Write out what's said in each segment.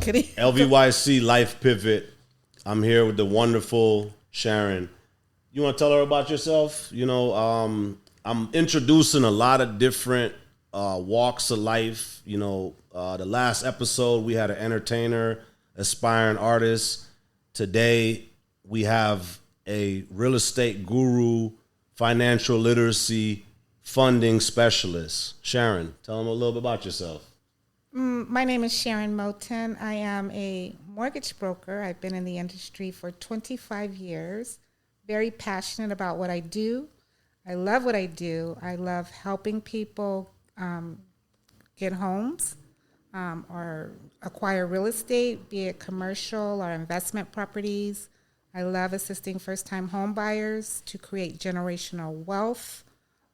kidding. LVYC Life Pivot. I'm here with the wonderful Sharon. You want to tell her about yourself? You know, I'm introducing a lot of different walks of life. You know, the last episode we had an entertainer, aspiring artist. Today we have a real estate guru, financial literacy, funding specialist. Sharon, tell them a little bit about yourself. My name is Sharon Moten. I am a mortgage broker. I've been in the industry for 25 years. Very passionate about what I do. I love what I do. I love helping people get homes or acquire real estate, be it commercial or investment properties. I love assisting first-time home buyers to create generational wealth.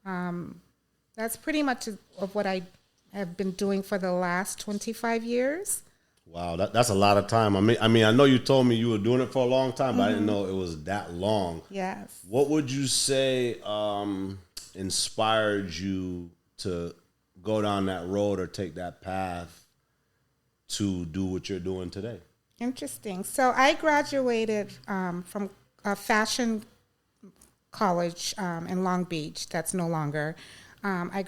That's pretty much of what I have been doing for the last 25 years. Wow, that's a lot of time. I mean, I know you told me you were doing it for a long time, but I didn't know it was that long. Yes. What would you say inspired you to go down that road or take that path to do what you're doing today? Interesting. So I graduated from a fashion college in Long Beach. That's no longer. I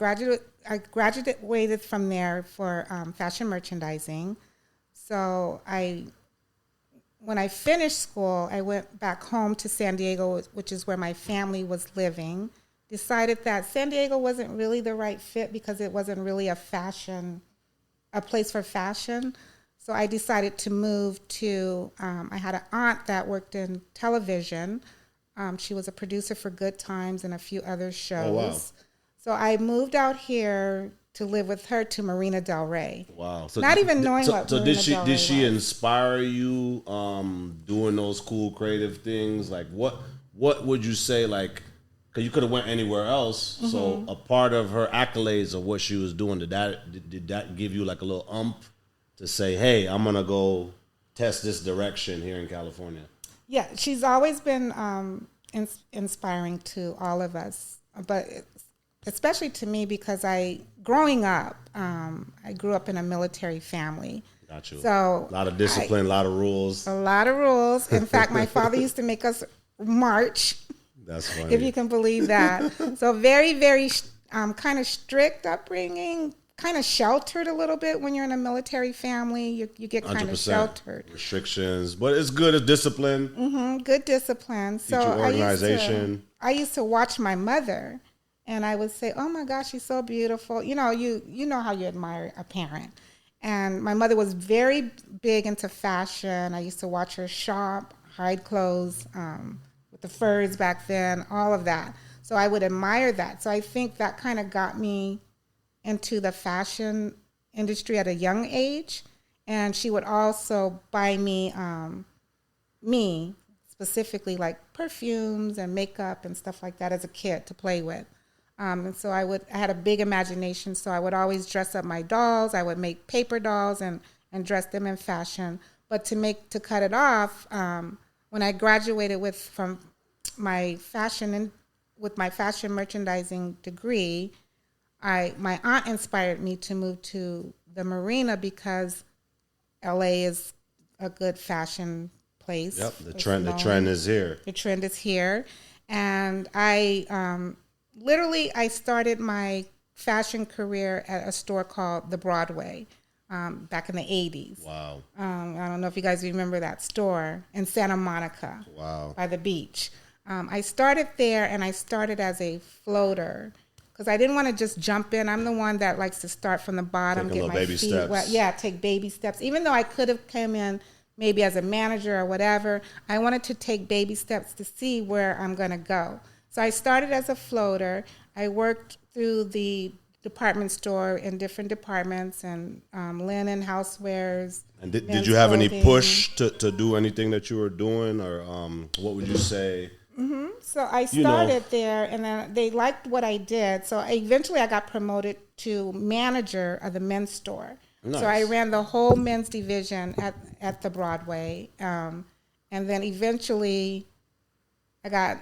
graduated from there for fashion merchandising. So when I finished school, I went back home to San Diego, which is where my family was living. Decided that San Diego wasn't really the right fit because it wasn't really a place for fashion. So I decided to move to, I had an aunt that worked in television. She was a producer for Good Times and a few other shows. Oh, wow. So I moved out here to live with her to Marina Del Rey. Wow. So not even knowing what Marina Del Rey did she was. inspire you doing those cool creative things? Like what would you say, like, because you could have went anywhere else. Mm-hmm. So a part of her accolades of what she was doing, did that give you like a little to say, hey, I'm going to go test this direction here in California? Yeah, she's always been inspiring to all of us, but especially to me because growing up, I grew up in a military family. Got you. So a lot of discipline, a lot of rules. A lot of rules. In fact, my father used to make us march. That's funny. If you can believe that. So very, very kind of strict upbringing, kind of sheltered a little bit when you're in a military family. You get kind of sheltered. Restrictions, but it's good as discipline. Mm-hmm, good discipline. So organization. I used to watch my mother, and I would say, "Oh my gosh, she's so beautiful." You know, you know how you admire a parent. And my mother was very big into fashion. I used to watch her shop, hide clothes, with the furs back then, all of that. So I would admire that. So I think that kind of got me into the fashion industry at a young age. And she would also buy me specifically like perfumes and makeup and stuff like that as a kid to play with. And so I had a big imagination, so I would always dress up my dolls. I would make paper dolls and dress them in fashion. But to cut it off, when I graduated with my fashion merchandising degree, my aunt inspired me to move to the Marina because LA is a good fashion place. Yep, the trend is here. The trend is here, and I started my fashion career at a store called the Broadway back in the 80s. Wow. I don't know if you guys remember that store in Santa Monica. Wow. By the beach. I started there, and I started as a floater because I didn't want to just jump in. I'm the one that likes to start from the bottom, get my feet wet. Yeah, take baby steps. Even though I could have come in maybe as a manager or whatever, I wanted to take baby steps to see where I'm going to go. So I started as a floater. I worked through the department store in different departments and linen, housewares. And did you have any push to do anything that you were doing, or what would you say? Mm-hmm. So I started there, and then they liked what I did. So eventually I got promoted to manager of the men's store. Nice. So I ran the whole men's division at the Broadway. And then eventually I got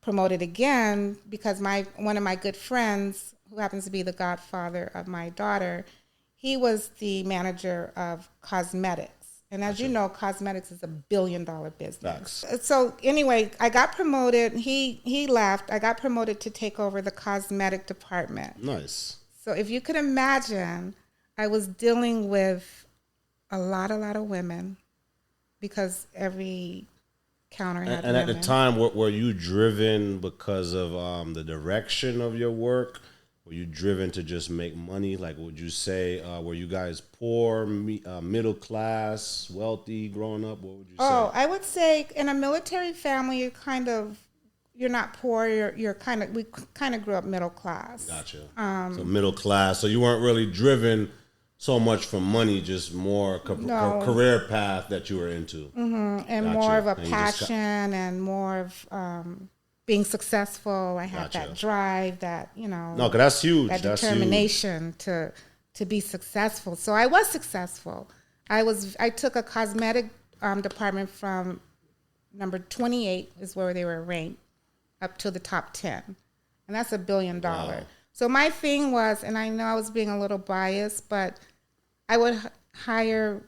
promoted again because one of my good friends, who happens to be the godfather of my daughter, he was the manager of cosmetics. And as you know, cosmetics is a billion-dollar business. Facts. So anyway, I got promoted. He left. I got promoted to take over the cosmetic department. Nice. So if you could imagine, I was dealing with a lot of women because every counter had And women. at the time, were you driven because of the direction of your work? Were you driven to just make money? Like, would you say, were you guys poor, middle class, wealthy growing up? What would you say? Oh, I would say in a military family, you're not poor. We kind of grew up middle class. Gotcha. So middle class. So you weren't really driven so much for money, just more career path that you were into. Mm-hmm. And Gotcha. more of a passion and more of being successful. I had that drive, No, because that's huge. That that's determination huge. to be successful. So I was successful. I took a cosmetic department from number 28 is where they were ranked up to the top 10. And that's $1 billion. Wow. So my thing was, and I know I was being a little biased, but I would hire,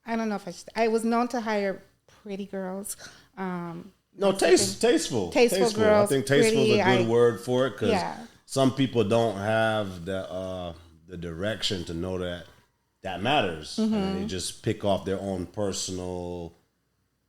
I don't know if I was known to hire pretty girls. Tasteful. Tasteful girls. I think tasteful is a good word for it because Yeah. some people don't have the direction to know that matters. Mm-hmm. And they just pick off their own personal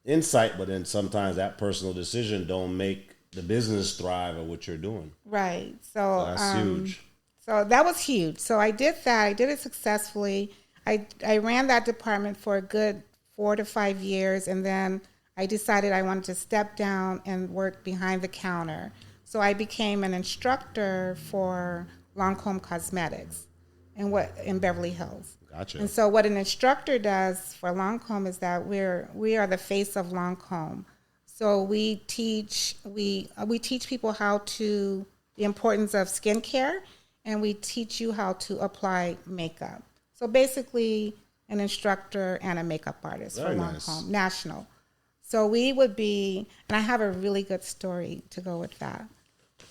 insight, but then sometimes that personal decision don't make the business thrive or what you're doing. Right. So that's huge. So that was huge. So I did that. I did it successfully. I ran that department for a good 4 to 5 years, and then I decided I wanted to step down and work behind the counter. So I became an instructor for Lancome Cosmetics in Beverly Hills. Gotcha. And so what an instructor does for Lancome is that we are the face of Lancome. So we teach people the importance of skincare, and we teach you how to apply makeup. So basically, an instructor and a makeup artist Very for Lancome National. So we would be, and I have a really good story to go with that.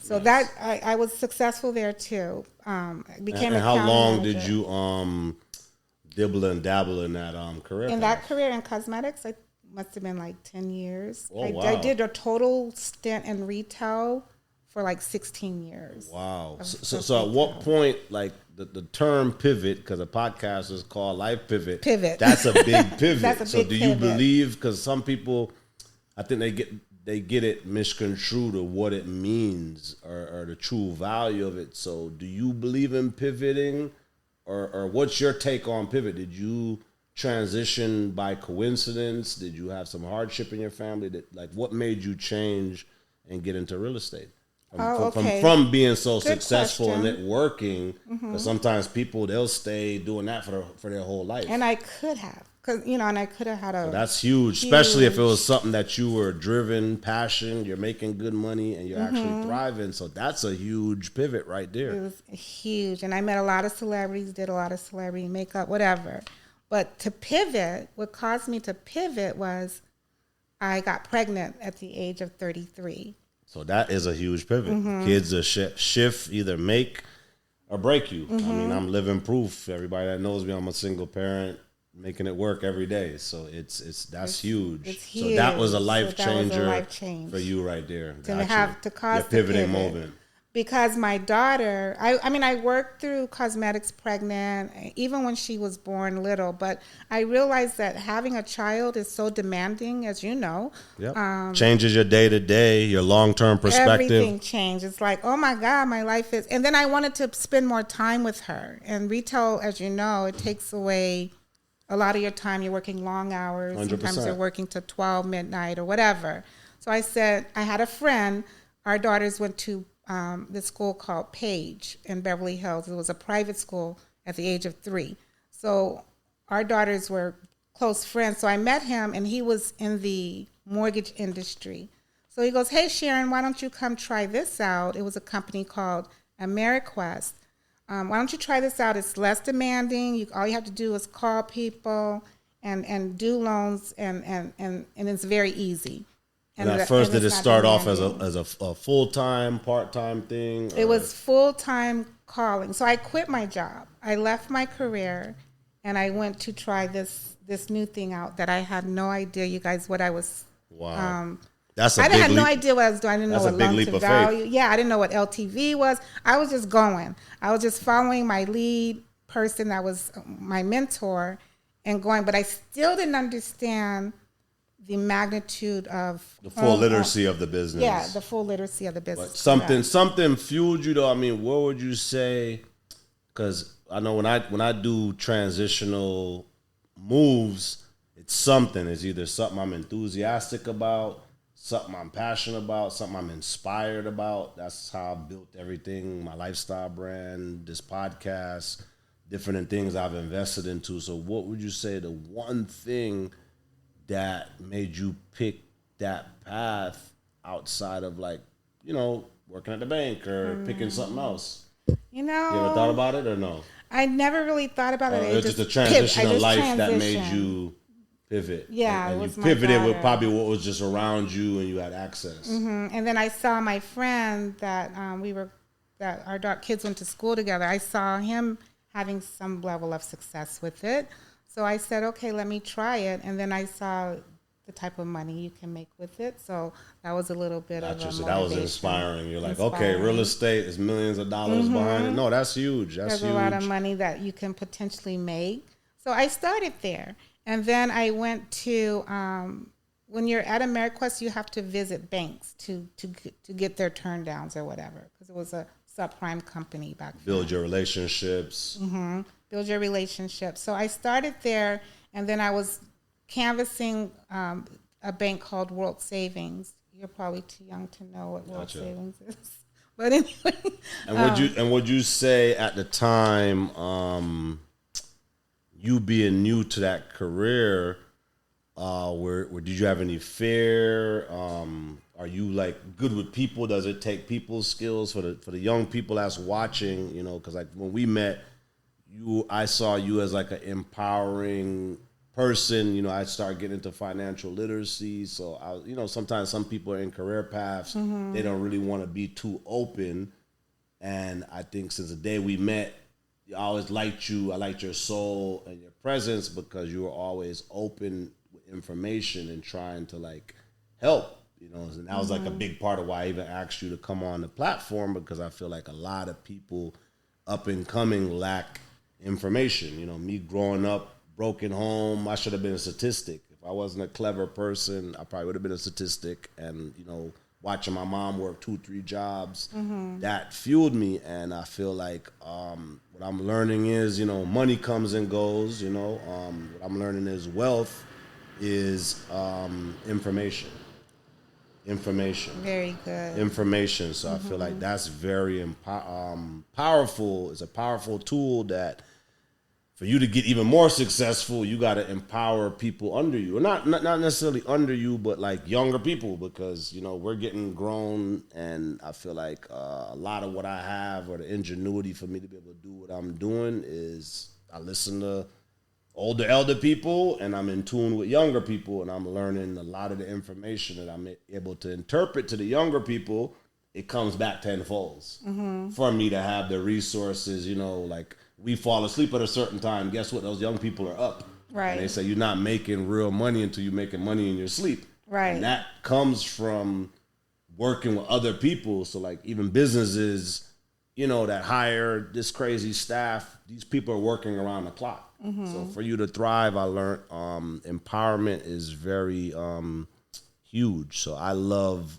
So that I was successful there too. I became and a how long manager. did you dibble and dabble in that career? In that career in cosmetics, I must have been like 10 years. Oh, wow. I did a total stint in retail for like 16 years. Wow. So at what point, like the term pivot, because a podcast is called Life Pivot. Pivot. That's a big pivot. That's a so big do you pivot. believe, because some people, I think they get it misconstrued of what it means or the true value of it. So do you believe in pivoting, or what's your take on pivot? Did you transition by coincidence? Did you have some hardship in your family? What made you change and get into real estate? From being so Good successful question. and it working, because sometimes people, they'll stay doing that for their whole life. And I could have, and I could have had a. That's huge, especially if it was something that you were driven, passion, you're making good money, and you're actually thriving. So that's a huge pivot right there. It was huge, and I met a lot of celebrities, did a lot of celebrity makeup, whatever. But to pivot, what caused me to pivot was I got pregnant at the age of 33. So that is a huge pivot. Kids are shift, either make or break you. I mean, I'm living proof. Everybody that knows me, I'm a single parent making it work every day. So that's huge. It's huge. So that was a life So that was a changer life change. for you right there. To cause your pivoting the pivot. moment. Because my daughter, I worked through cosmetics pregnant, even when she was born little, but I realized that having a child is so demanding, as you know. Yep. Changes your day to day, your long-term perspective. Everything changed. It's like, oh my God, my life is, and then I wanted to spend more time with her. And retail, as you know, it takes away a lot of your time. You're working long hours. 100%. Sometimes you're working to 12 midnight or whatever. So I said, I had a friend, our daughters went to this school called Page in Beverly Hills. It was a private school at the age of 3. So our daughters were close friends. So I met him, and he was in the mortgage industry. So he goes, hey, Sharon, why don't you come try this out? It was a company called AmeriQuest. Why don't you try this out? It's less demanding. All you have to do is call people and do loans, and it's very easy. And at first, did it start off as a full-time, part-time thing? It was full-time calling. So I quit my job. I left my career, and I went to try this this new thing out that I had no idea, you guys, what I was. Wow. I had no idea what I was doing. I didn't know what long-term value. Faith. Yeah, I didn't know what LTV was. I was just going. I was just following my lead person that was my mentor and going. But I still didn't understand the magnitude of the full literacy of the business. Yeah, the full literacy of the business. But something fueled you though. I mean, what would you say? Because I know when I do transitional moves, it's something. It's either something I'm enthusiastic about, something I'm passionate about, something I'm inspired about. That's how I built everything, my lifestyle brand, this podcast, different things I've invested into. So what would you say the one thing that made you pick that path outside of working at the bank or picking something else? You ever thought about it or no? I never really thought about it. It was just a transition of life that made you pivot. Yeah, and you pivoted with probably what was just around you and you had access. Mm-hmm. And then I saw my friend that our kids went to school together. I saw him having some level of success with it. So I said, okay, let me try it. And then I saw the type of money you can make with it. So that was a little bit of a motivation. So that was inspiring. You're like, okay, real estate is millions of dollars behind it. No, that's huge. There's huge. A lot of money that you can potentially make. So I started there. And then I went to, when you're at AmeriQuest, you have to visit banks to get their turndowns or whatever, because it was a subprime company back then. Build your relationships. Mm-hmm. Build your relationships. So I started there, and then I was canvassing a bank called World Savings. You're probably too young to know what World Savings is. But anyway. And would you say at the time, you being new to that career, where did you have any fear? Are you like good with people? Does it take people skills for the young people that's watching? Because like when we met, I saw you as like an empowering person. I started getting into financial literacy. So sometimes some people are in career paths, they don't really want to be too open. And I think since the day we met, I always liked you. I liked your soul and your presence because you were always open with information and trying to like help, and that was like a big part of why I even asked you to come on the platform, because I feel like a lot of people up and coming lack information. Me growing up, broken home, I should have been a statistic. If I wasn't a clever person, I probably would have been a statistic. And, watching my mom work 2-3 jobs, that fueled me. And I feel like what I'm learning is, money comes and goes. What I'm learning is wealth is information. Very good. Information. So I feel like that's very powerful. It's a powerful tool that for you to get even more successful, you got to empower people under you. Or not necessarily under you, but like younger people, because, we're getting grown, and I feel like a lot of what I have, or the ingenuity for me to be able to do what I'm doing, is I listen to elder people, and I'm in tune with younger people, and I'm learning a lot of the information that I'm able to interpret to the younger people. It comes back tenfold for me to have the resources, like we fall asleep at a certain time. Guess what? Those young people are up. Right. And they say you're not making real money until you're making money in your sleep. Right. And that comes from working with other people. So like even businesses, that hire this crazy staff, these people are working around the clock. So for you to thrive, I learned empowerment is very huge. So I love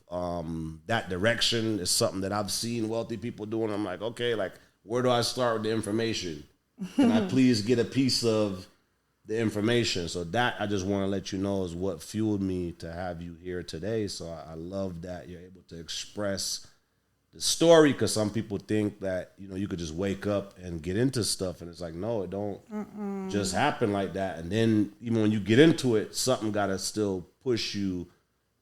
that direction. It's something that I've seen wealthy people doing. I'm like, okay, like where do I start with the information? Can I please get a piece of the information? So that I just want to let you know is what fueled me to have you here today. So I love that you're able to express the story, because some people think that, you could just wake up and get into stuff, and it's like, no, it don't just happen like that. And then even when you get into it, something got to still push you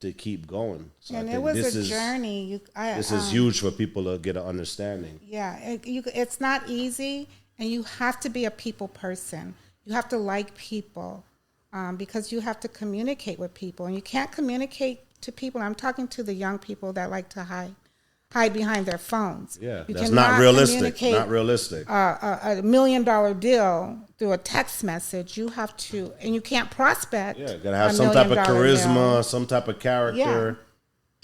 to keep going. So and it was a journey. This is huge for people to get an understanding. Yeah, it's not easy, and you have to be a people person. You have to like people, because you have to communicate with people, and you can't communicate to people. I'm talking to the young people that like to hide. hide behind their phones. Yeah, You that's cannot not realistic. communicate Not realistic. a $1 million deal through a text message. You have to, and you can't prospect. Yeah, gotta have a some type of $1 million charisma, deal. some type of character.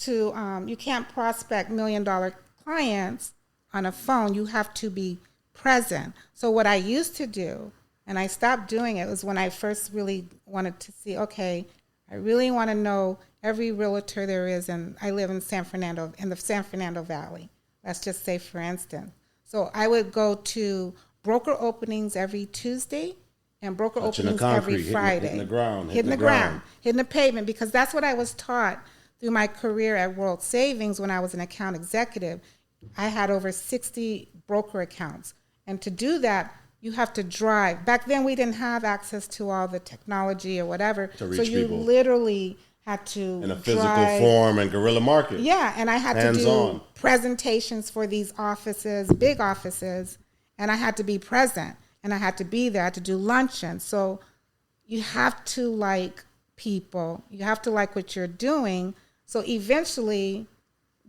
You can't prospect $1 million clients on a phone. You have to be present. So what I used to do, and I stopped doing it, was when I first really wanted to see, okay, I really want to know every realtor there is, and I live in San Fernando, in the San Fernando Valley. Let's just say, for instance. So I would go to broker openings every Tuesday and broker openings every Friday. Hitting the ground. Hitting the pavement, because that's what I was taught through my career at World Savings when I was an account executive. I had over 60 broker accounts. And to do that, you have to drive. Back then, we didn't have access to all the technology or whatever. To reach so you people. Literally had to In a physical form and guerrilla market. Yeah, and I had to do Hands-on. presentations for these offices, big offices, and I had to be present, and I had to be there. I had to do luncheon. So you have to like people. You have to like what you're doing. So eventually,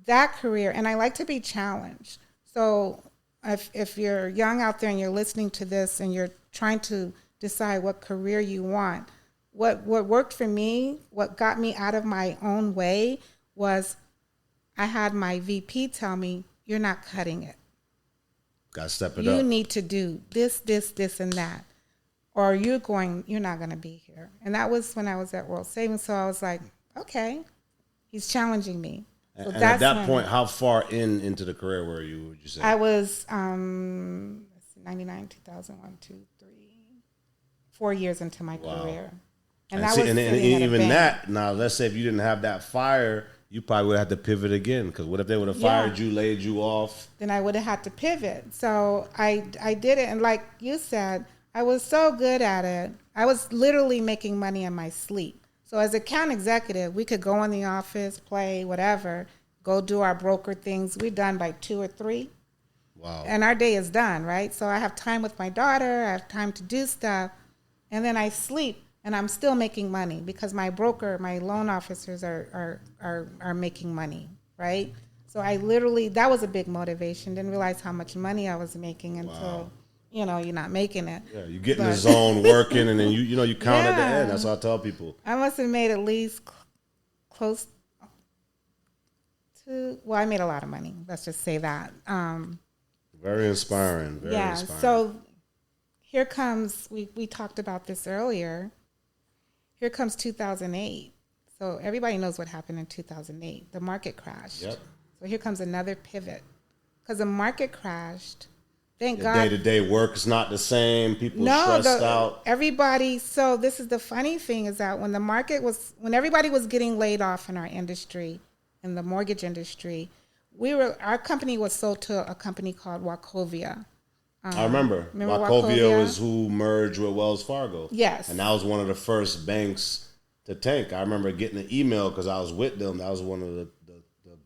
that career, and I like to be challenged. So if you're young out there and you're listening to this and you're trying to decide what career you want, what worked for me, what got me out of my own way, was I had my VP tell me, you're not cutting it. Got to step it You up. need to do this, and that, or you're not going to be here. And that was when I was at World Savings. So I was like, okay, he's challenging me. So And at that point, how far into the career were you, would you say? I was 99, 2001, 2, 3, 4 years into my career. And that was and sitting at a even bank. that, now let's say if you didn't have that fire, you probably would have to pivot again. Because what if they would have fired you, laid you off? Then I would have had to pivot. So I did it. And like you said, I was so good at it. I was literally making money in my sleep. So as account executive, we could go in the office, play, whatever, go do our broker things. We're done by 2 or 3. Wow. And our day is done, right? So I have time with my daughter. I have time to do stuff. And then I sleep. And I'm still making money because my broker, my loan officers are making money, right? So I literally, that was a big motivation. Didn't realize how much money I was making until, you're not making it. Yeah, you get in the zone working, and then you count at the end. That's what I tell people. I must have made at least close to, well, I made a lot of money. Let's just say that. Very inspiring. Very inspiring. So here comes, we talked about this earlier. Here comes 2008. So everybody knows what happened in 2008. The market crashed. Yep. So here comes another pivot. Because the market crashed. Thank The God. day-to-day work is not the same. People stressed out. Everybody, so this is the funny thing, is that when when everybody was getting laid off in our industry, in the mortgage industry, our company was sold to a company called Wachovia. I remember Wachovia was who merged with Wells Fargo. Yes. And that was one of the first banks to tank. I remember getting an email because I was with them. That was one of the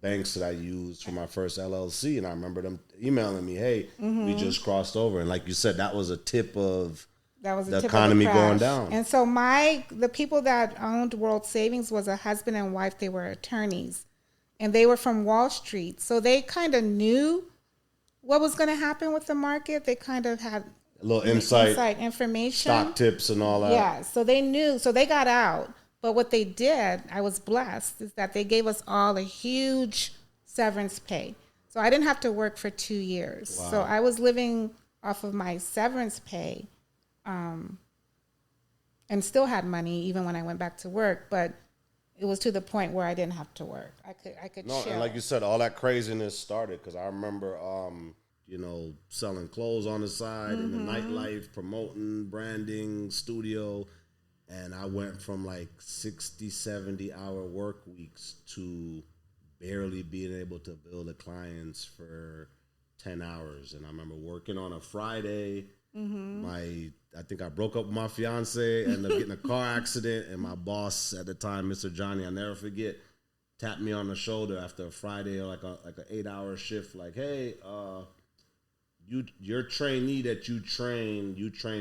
banks that I used for my first LLC. And I remember them emailing me, hey, we just crossed over. And like you said, that was a tip of the economy going down. And so the people that owned World Savings was a husband and wife. They were attorneys. And they were from Wall Street. So they kind of knew what was going to happen with the market. They kind of had a little inside information, stock tips and all that. Yeah, so they knew. So they got out. But what they did, I was blessed, is that they gave us all a huge severance pay. So I didn't have to work for 2 years. Wow. So I was living off of my severance pay, and still had money even when I went back to work. But it was to the point where I didn't have to work. I could chill. And like you said, all that craziness started because I remember, selling clothes on the side in the nightlife, promoting, branding, studio. And I went from like 60, 70-hour work weeks to barely being able to bill the clients for 10 hours. And I remember working on a Friday. I think I broke up with my fiance, ended up getting a car accident, and my boss at the time, Mr. Johnny, I'll never forget, tapped me on the shoulder after a Friday or like an 8-hour shift, like, hey, your trainee that you train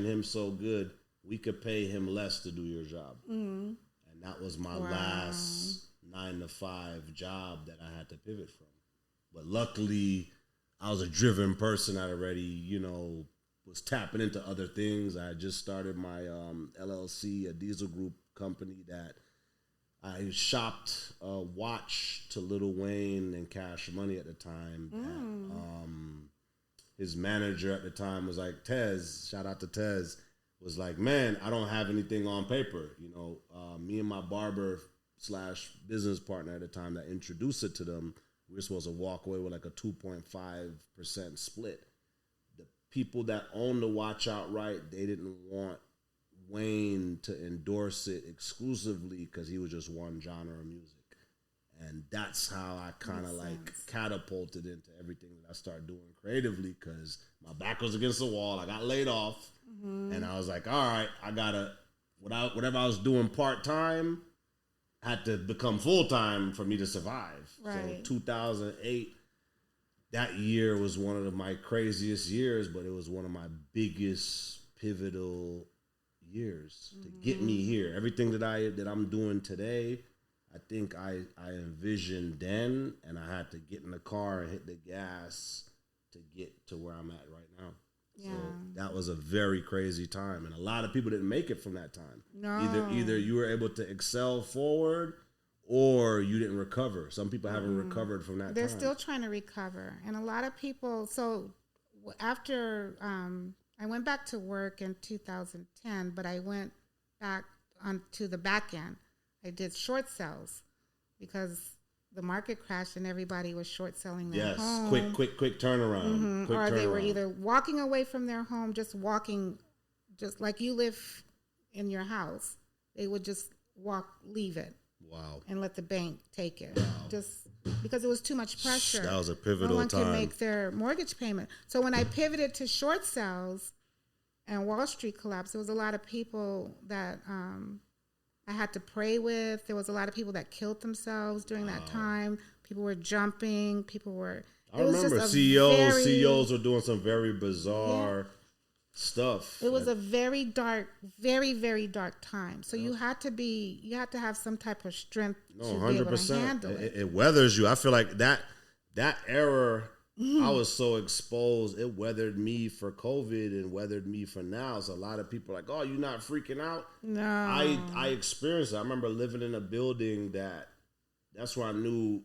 him so good, we could pay him less to do your job. And that was my last 9-to-5 job that I had to pivot from. But luckily, I was a driven person. I already, was tapping into other things. I had just started my LLC, a diesel group company that I shopped a watch to Lil Wayne and Cash Money at the time. His manager at the time was like, Tez, shout out to Tez, was like, man, I don't have anything on paper. Me and my barber / business partner at the time that introduced it to them, we were supposed to walk away with like a 2.5% split. The people that owned the watch outright, they didn't want Wayne to endorse it exclusively because he was just one genre of music. And that's how I kind of like catapulted into everything that I started doing creatively, because my back was against the wall. I got laid off. And I was like, all right, I got to, whatever I was doing part-time had to become full-time for me to survive. Right. So 2008, that year was one of my craziest years, but it was one of my biggest pivotal years to get me here. Everything that I'm doing today, I think I envisioned then, and I had to get in the car and hit the gas to get to where I'm at right now. Yeah. So that was a very crazy time, and a lot of people didn't make it from that time. No. Either you were able to excel forward, or you didn't recover. Some people haven't recovered from that They're time. still trying to recover, and a lot of people. So after I went back to work in 2010, but I went back onto the back end. I did short sales because the market crashed and everybody was short selling their home. Quick turnaround. Or they were either walking away from their home, just like you live in your house. They would just leave it. Wow. And let the bank take it. Wow. Just because it was too much pressure. That was a pivotal time. No one could make their mortgage payment. So when I pivoted to short sales and Wall Street collapsed, there was a lot of people that I had to pray with. There was a lot of people that killed themselves during that time. People were jumping. I remember CEOs were doing some very bizarre stuff. It was a very dark, very, very dark time. So you had to have some type of strength to 100%. Be able to handle it. It weathers you. I feel like that era, I was so exposed. It weathered me for COVID and weathered me for now. So a lot of people are like, oh, you're not freaking out? No. I experienced it. I remember living in a building that's where I knew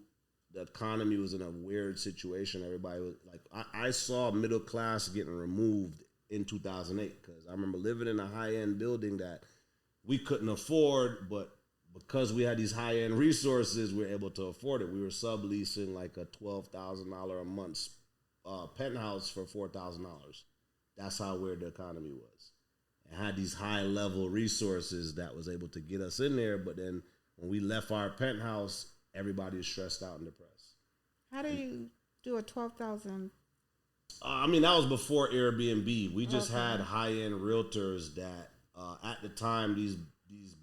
the economy was in a weird situation. Everybody was like, I saw middle class getting removed in 2008, because I remember living in a high-end building that we couldn't afford, but because we had these high-end resources, we were able to afford it. We were subleasing like a $12,000 a month penthouse for $4,000. That's how weird the economy was. It had these high-level resources that was able to get us in there, but then when we left our penthouse, everybody was stressed out and depressed. How do you do a $12,000? That was before Airbnb. We just had high-end realtors that, at the time, these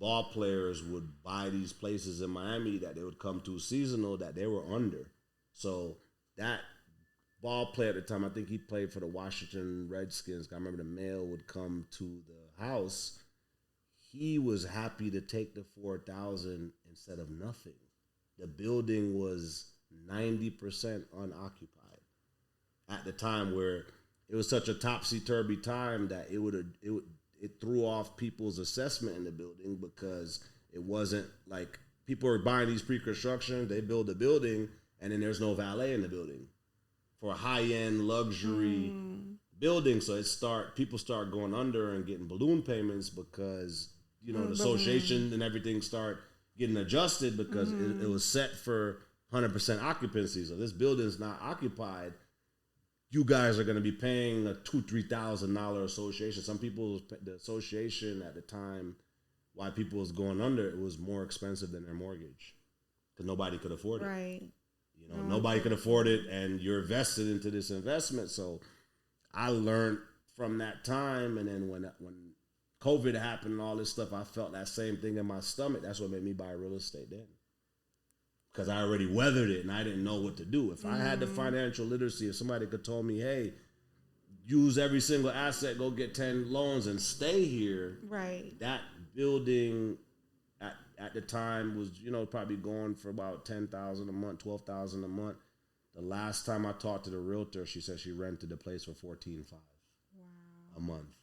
ball players would buy these places in Miami that they would come to seasonal that they were under. So that ball player at the time, I think he played for the Washington Redskins. I remember the mail would come to the house. He was happy to take the $4,000 instead of nothing. The building was 90% unoccupied at the time, where it was such a topsy-turvy time that it threw off people's assessment in the building, because it wasn't like people were buying these pre-construction, they build a building, and then there's no valet in the building for a high-end luxury building. So people start going under and getting balloon payments because, the association and everything start getting adjusted, because it was set for 100% occupancy. So this building's not occupied. You guys are going to be paying a $2,000-$3,000 association. Some people, the association at the time, why people was going under, it was more expensive than their mortgage, because nobody could afford it. Right. Nobody could afford it, and you're vested into this investment. So I learned from that time, and then when COVID happened and all this stuff, I felt that same thing in my stomach. That's what made me buy real estate then, because I already weathered it and I didn't know what to do. If I had the financial literacy, if somebody could told me, hey, use every single asset, go get 10 loans and stay here. Right. That building at the time was, probably going for about $10,000 a month, $12,000 a month. The last time I talked to the realtor, she said she rented the place for $14,500 a month.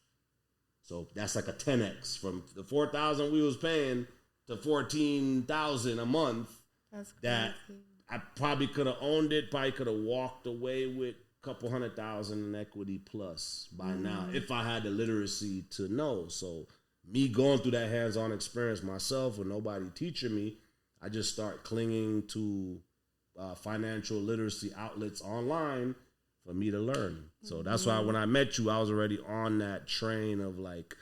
So that's like a 10x from the $4,000 we was paying to $14,000 a month. That's crazy. That I probably could have owned it. Probably could have walked away with a couple $100,000 in equity plus by now if I had the literacy to know. So me going through that hands-on experience myself with nobody teaching me, I just start clinging to financial literacy outlets online for me to learn. So that's why when I met you, I was already on that train of like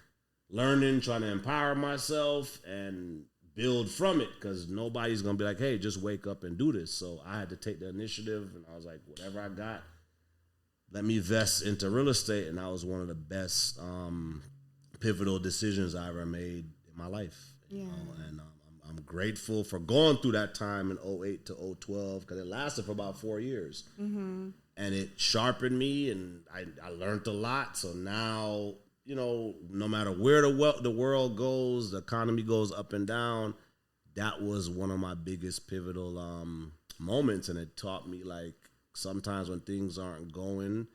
learning, trying to empower myself and build from it, because nobody's going to be like, hey, just wake up and do this. So I had to take the initiative, and I was like, whatever I got, let me invest into real estate. And that was one of the best pivotal decisions I ever made in my life. You know? And I'm grateful for going through that time in 2008 to 2012, because it lasted for about 4 years. And it sharpened me, and I learned a lot. So now, you know, no matter where the world goes, the economy goes up and down, that was one of my biggest pivotal moments. And it taught me, like, sometimes when things aren't going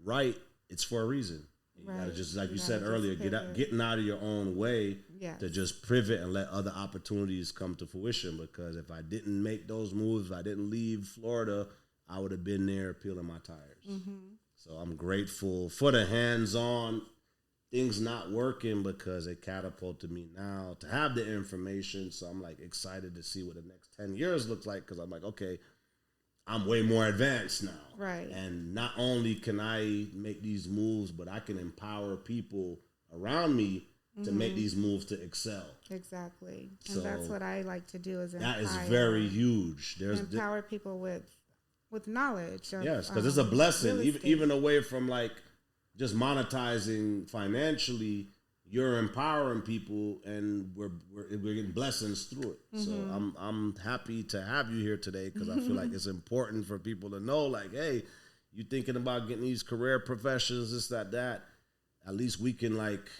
right, it's for a reason. You gotta just, like you said earlier, getting out of your own way to just pivot and let other opportunities come to fruition. Because if I didn't make those moves, if I didn't leave Florida, I would have been there peeling my tires. So I'm grateful for the hands-on things not working, because it catapulted me now to have the information. So I'm like excited to see what the next 10 years looks like, because I'm like, okay, I'm way more advanced now. Right. And not only can I make these moves, but I can empower people around me to make these moves to excel. Exactly. And So that's what I like to do, is empower. That is very huge. Empower people with knowledge. Yes, because it's a blessing. Even away from like just monetizing financially, you're empowering people, and we're getting blessings through it. So I'm happy to have you here today, because I feel like it's important for people to know, like, hey, you thinking about getting these career professions, this, that. At least we can like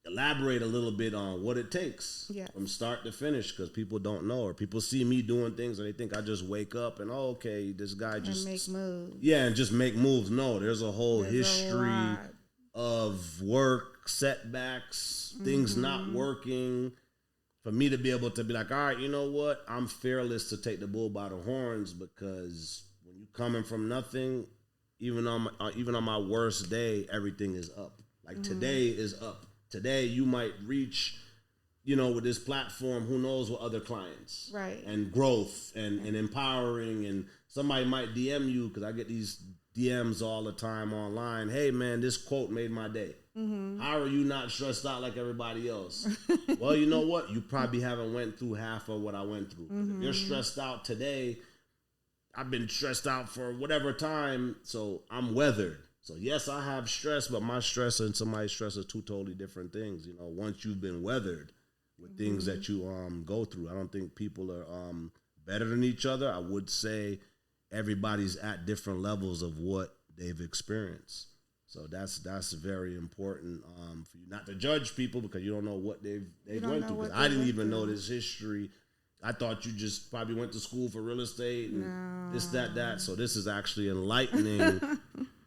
elaborate a little bit on what it takes from start to finish, because people don't know, or people see me doing things and they think I just wake up and, oh, okay, this guy just make moves. Yeah, and just make moves. No, there's a whole history of work, setbacks, things not working, for me to be able to be like, all right, you know what? I'm fearless to take the bull by the horns, because when you're coming from nothing, even on my worst day, everything is up. Like today is up. Today you might reach, you know, with this platform, who knows what other clients. Right. And growth and empowering, and somebody might DM you, because I get these DMs all the time online. Hey man, this quote made my day. How are you not stressed out like everybody else? Well, you know what? You probably haven't went through half of what I went through. If you're stressed out today, I've been stressed out for whatever time, so I'm weathered. So yes, I have stress, but my stress and somebody's stress are two totally different things. You know, once you've been weathered with things that you go through, I don't think people are better than each other. I would say everybody's at different levels of what they've experienced. So that's very important for you not to judge people, because you don't know what they've went through. Because I didn't even know this history. I thought you just probably went to school for real estate and this, that. So this is actually enlightening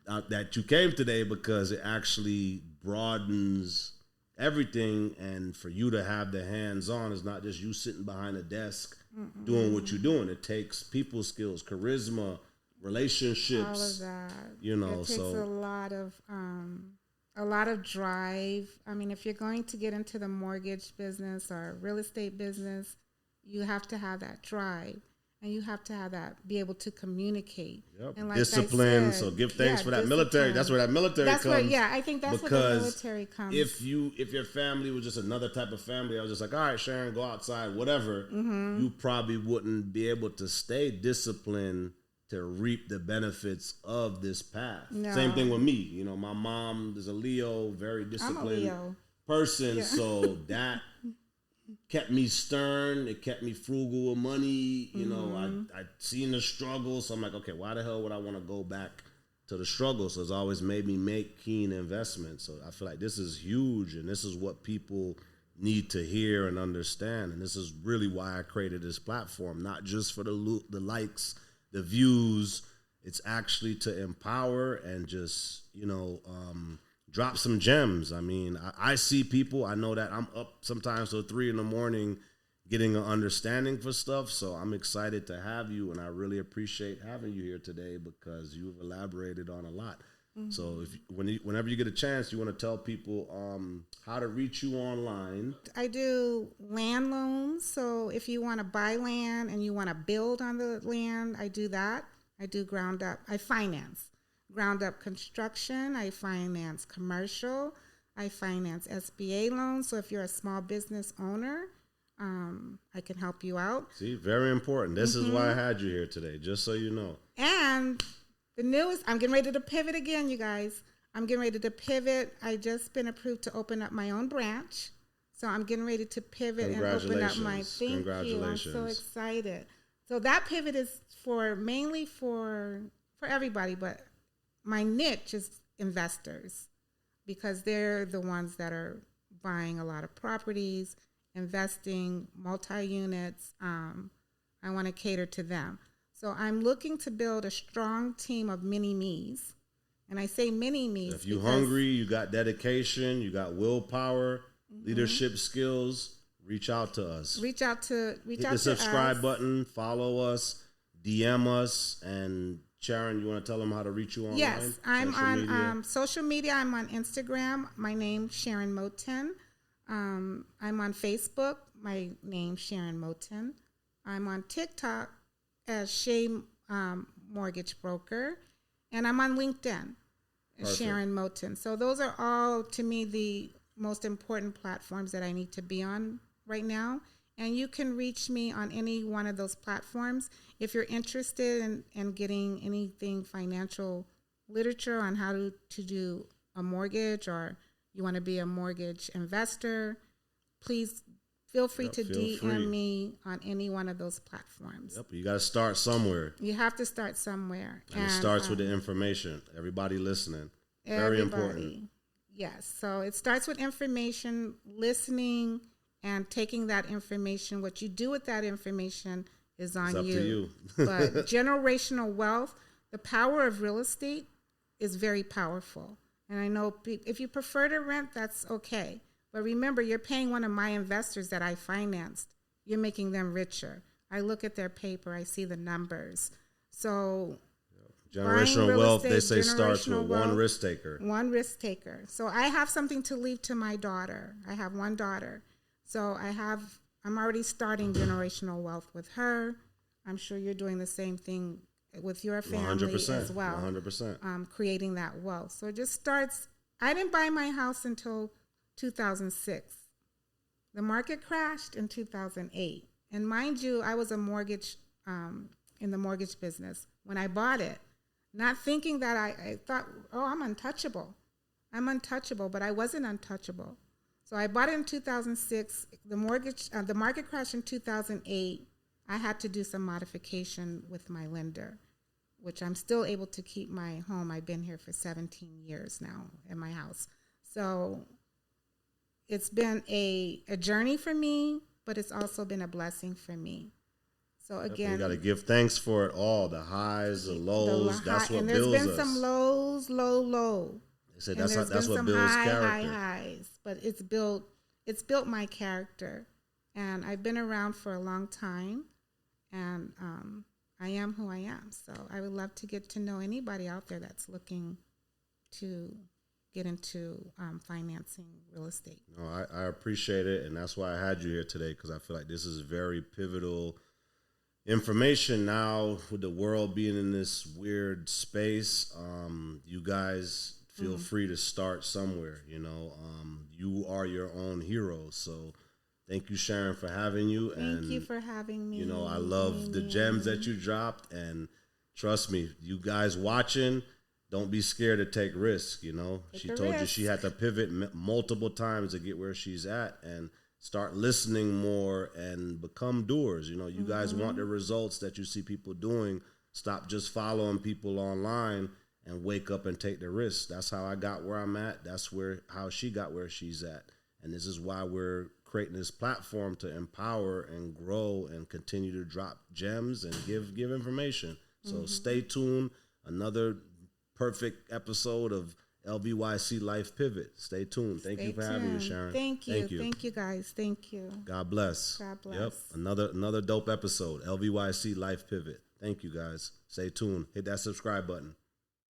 that you came today, because it actually broadens everything. And for you to have the hands-on, is not just you sitting behind a desk doing what you're doing. It takes people skills, charisma, relationships, all of that. You know, it takes a lot of drive. I mean, if you're going to get into the mortgage business or real estate business, you have to have that drive, and you have to have that, be able to communicate. Yep. And like discipline. So give thanks for that military. That's where that military comes. I think that's where the military comes. If your family was just another type of family, I was just like, all right, Sharon, go outside, whatever, you probably wouldn't be able to stay disciplined to reap the benefits of this path. No. Same thing with me. You know, my mom is a Leo, very disciplined person. So that kept me stern. It kept me frugal with money. You know, I seen the struggle. So I'm like, okay, why the hell would I want to go back to the struggle? So it's always made me make keen investments. So I feel like this is huge, and this is what people need to hear and understand. And this is really why I created this platform, not just for the likes, the views, It's actually to empower and just, drop some gems. I mean, I see people, I know that I'm up sometimes till 3 a.m. getting an understanding for stuff. So I'm excited to have you, and I really appreciate having you here today because you've elaborated on a lot. Mm-hmm. So whenever you get a chance, you want to tell people how to reach you online. I do land loans. So if you want to buy land and you want to build on the land, I do that. I do ground up. I finance ground up construction. I finance commercial. I finance SBA loans. So if you're a small business owner, I can help you out. See, very important. This is why I had you here today, just so you know. And the newest, I'm getting ready to pivot again, you guys. I'm getting ready to pivot. I just been approved to open up my own branch. So I'm getting ready to pivot and open up my, thank you. I'm so excited. So that pivot is mainly for everybody, but my niche is investors because they're the ones that are buying a lot of properties, investing, multi-units. I want to cater to them. So I'm looking to build a strong team of mini-me's. And I say mini-me's. If you're hungry, you got dedication, you got willpower, leadership skills, reach out to us. Hit the subscribe button, follow us, DM us, and Sharon, you want to tell them how to reach you online? Yes, I'm on social media. I'm on Instagram. My name's Sharon Moten. I'm on Facebook. My name's Sharon Moten. I'm on TikTok as Shay Mortgage Broker. And I'm on LinkedIn as Sharon Moten. So those are all, to me, the most important platforms that I need to be on right now. And you can reach me on any one of those platforms. If you're interested in getting anything financial literature on how to do a mortgage, or you want to be a mortgage investor, please feel free to DM me on any one of those platforms. Yep, you got to start somewhere. You have to start somewhere. And it starts with the information. Everybody listening. Very important. Yes, so it starts with information, listening, and taking that information. What you do with that information is on up you. To you. But generational wealth, the power of real estate is very powerful. And I know if you prefer to rent, that's okay. But remember, you're paying one of my investors that I financed. You're making them richer. I look at their paper. I see the numbers. So generational wealth, they say, starts with one risk taker. One risk taker. So I have something to leave to my daughter. I have one daughter. So I'm already starting generational wealth with her. I'm sure you're doing the same thing with your family 100%, as well. 100%. Creating that wealth. So it just starts. I didn't buy my house until 2006. The market crashed in 2008. And mind you, I was a mortgage, in the mortgage business when I bought it, not thinking that I thought, I'm untouchable. I'm untouchable, but I wasn't untouchable. So I bought it in 2006. The market crashed in 2008. I had to do some modification with my lender, which I'm still able to keep my home. I've been here for 17 years now in my house. So it's been a journey for me, but it's also been a blessing for me. So again, you got to give thanks for it all, the highs, the lows. That's what builds us. And there's been some lows, low. They say that's what builds character. Highs, but it's built my character, and I've been around for a long time, and I am who I am. So I would love to get to know anybody out there that's looking to get into financing real estate. No, I appreciate it, and that's why I had you here today, because I feel like this is very pivotal information now with the world being in this weird space. You guys feel free to start somewhere. You are your own hero. So thank you, Sharon, for having you. Thank you for having me. I love the gems that you dropped, and trust me, you guys watching, don't be scared to take risks. She told you she had to pivot multiple times to get where she's at, and start listening more and become doers. You guys want the results that you see people doing. Stop just following people online and wake up and take the risks. That's how I got where I'm at. That's how she got where she's at. And this is why we're creating this platform to empower and grow and continue to drop gems and give information. So stay tuned. another perfect episode of LVYC Life Pivot. Stay tuned. Thank you for having me, Sharon. Thank you. Thank you, guys. Thank you. God bless. God bless. Yep. Another dope episode. LVYC Life Pivot. Thank you, guys. Stay tuned. Hit that subscribe button.